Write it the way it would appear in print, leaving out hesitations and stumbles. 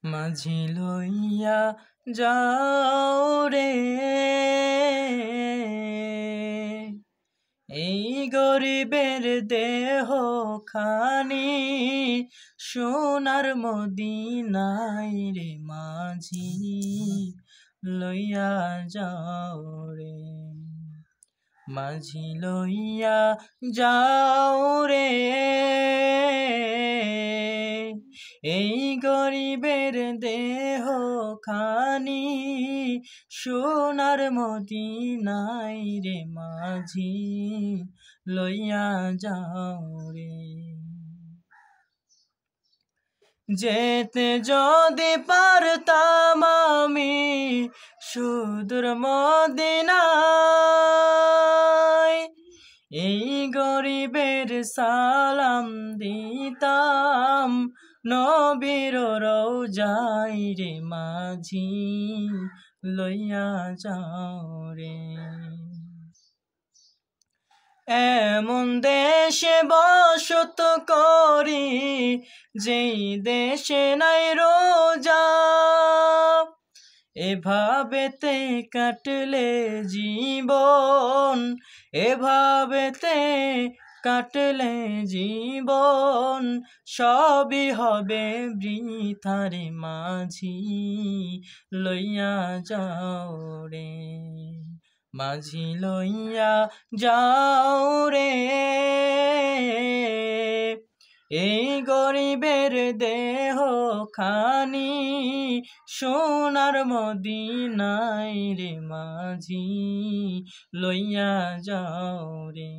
মাঝি লইয়া যাও রে এই গরিবের দেহ খানি সোনার মদিনায় রে মাঝি লইয়া যাও রে মাঝি লইয়া যাও রে এই গরিবের দেহ খানি সোনার মদিনায় রে মাঝি লইয়া যাও রে যেতে যদি পারতাম আমি সুদূর মদিনায় এই গরিবের সালাম দিতাম নবীর রওজায় রে মাঝি লইয়া যাও রে এমন দেশে বসত করি যেই দেশে নাই রোজা এভাবেতে কাটলে জীবন এভাবেতে কাটলে জীবন সবই হবে বৃথা রে মাঝি লইয়া যাও রে মাঝি লইয়া যাও রে এই গরিবের দেহ খানি সোনার মদিনায় রে মাঝি লইয়া যাও রে।